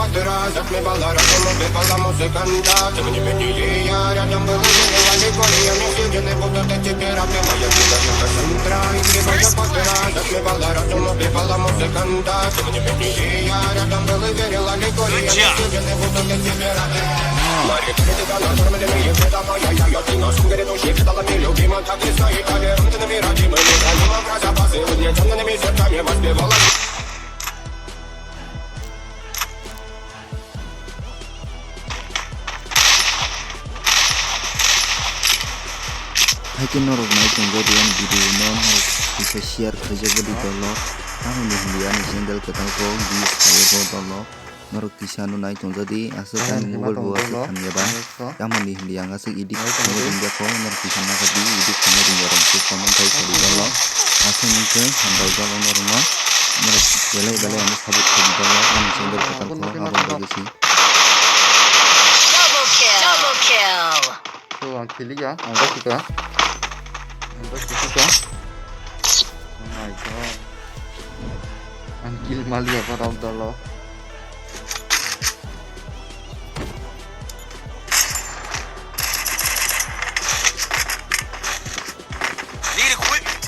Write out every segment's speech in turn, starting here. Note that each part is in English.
потера, затмевала разум, убивала музыканта. Ты мне менее, я рядом был, убивали коли, я не съедены будут эти пираты. Моя vida это центра, игривая потера, затмевала разум, убивала музыканта. Ты мне менее, я рядом был, и верила коли, я не съедены будут эти пираты. Мария, ты тебя накормленные, беда моя, я ты на сумке души, кидала мне любима, так и стоит, а вернутыми родимыми, хранила про запасы, угнетенными сердцами воспевала. Haikin norok nai tunggu dian video non harus bisa share kerja di tolok tahu nih dia nih sendal ketang ko di saya ko tolok norok tisanu nai tunggu di asal kan mobile bawa sekan ya bang yang mandi dia ngasih idik kamu tinggal ko norok tisana ke di idik kamu tinggal orang tuh kamu tahu ko di tolok asal mungkin sampai jalan normal norok belai anda sabut ko di tolok yang sendal ketang ko abang bagi sih Double kill. Tuh, kili ya, angkat kita. Angkat kita. Oh my god. Ankill Malia para udalo. Need equipment.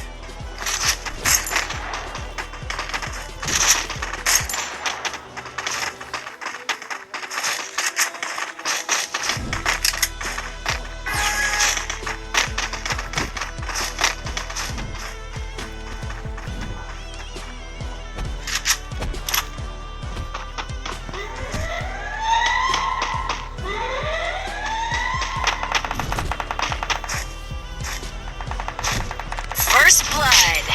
First blood.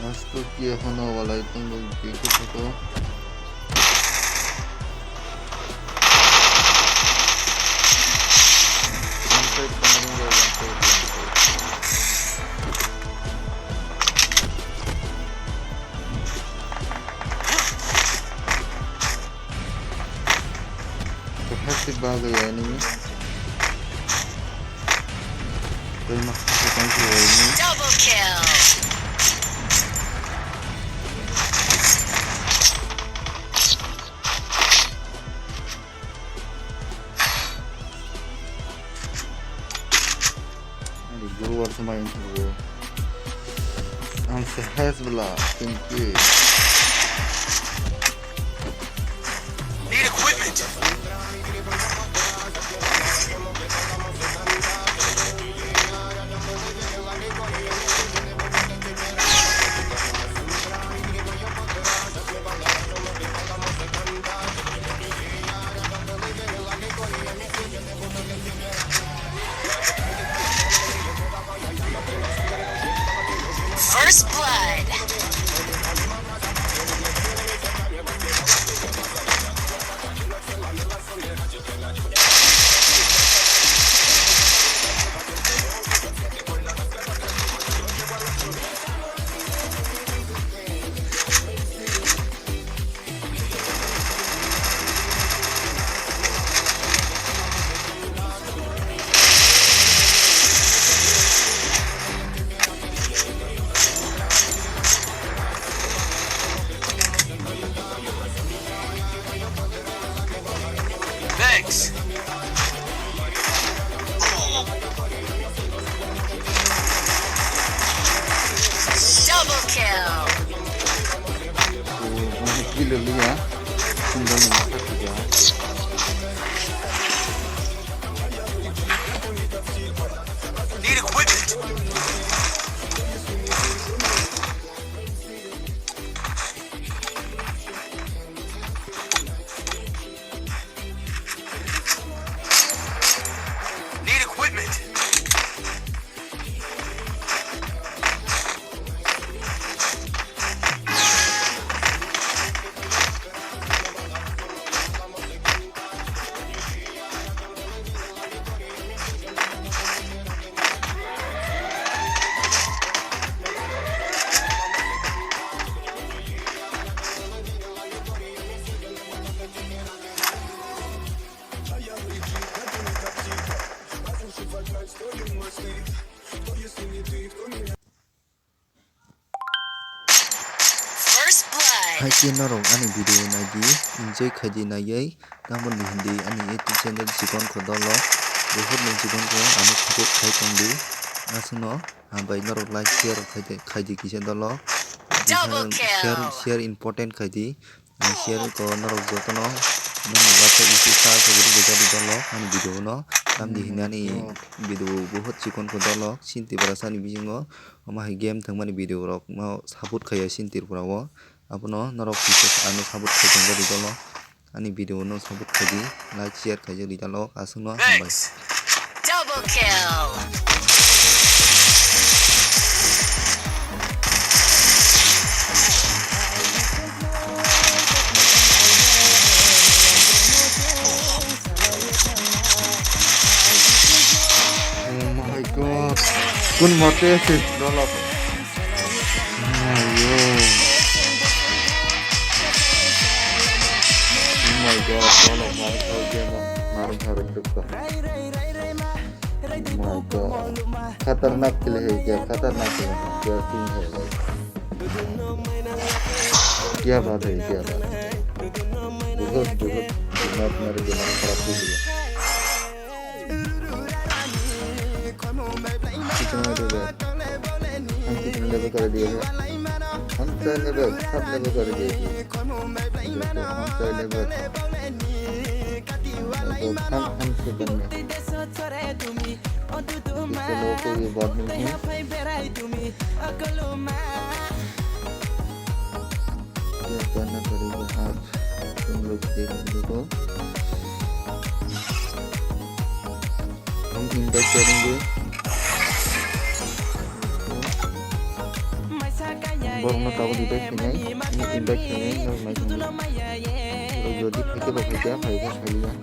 Asto kia hono wala itong logi ko. Berhasil bagay ya ini. Terima kasih thank you ini. Double kill. Di luar semain dulu. Ang sehat belah, thank you. Need equipment. First blood. Thanks. Double kill. Banyak gila lu ya. Tinggal memasak juga. Need equipment. Need equipment. Haiki norok ani video nagi enjoy khaidi naiye tamoni hindi ani YouTube channel chikon ko dolo buhut ni chikon ko ani support khai tongdi asno habai norok like share khaidi kisa dolo Double kill. share important khaidi share ko norok jotono nang wate isi sa saburi gejadi dolo ani video no tamni hinani video buhut chikon ko dolo sinti barasani bisingo ma game thangmani video rok ma support khaya sintir purawo abono norok kisa ano support khai tongjadi dolo ani video no support khaidi like share khaijali dalo asno habai Thanks. Double kill. Oh my god. Kun mati sih dolok. Ayo. Oh my god, dolok marah kau game marah harus juga. Oh my god. खतरनाक किल है क्या खतरनाक है क्या scene है क्या बात है बहुत दिमाग मेरे दिमाग खराब हो गया कितना लेवल हम कितना लेवल कर दिए हैं हम 6 लेवल 7 लेवल कर दिए हैं हम 6 लेवल हम से बनने चलो कोई बात नहीं है क्या करना पड़ेगा आज तुम लोग देखने को हम इन्वाइट करेंगे baru mau tahu di back ini impact ini normal kalau jadi pakai baca apa ya kalian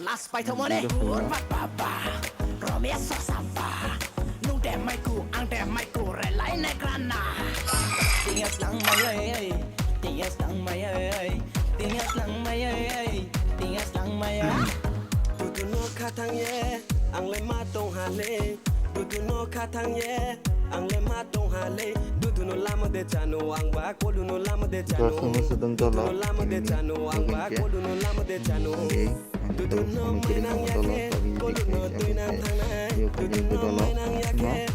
last by the money Romeo Sosamba nung dem mai ku ang dem mai ku relay na grana tingas lang mai ơi tingas lang mai ơi tingas lang mai ơi tingas lang mai tu no khatang ye ang le ma tong ha le tu no khatang ye ang le ma tong ha le tu no lam de chano ang ba ko no lam de chano rasanya sedang tolak lam de chano ang ba ko no lam de chano terus mikirin kamu tolak tapi jadi kayak yuk jadi tolak semua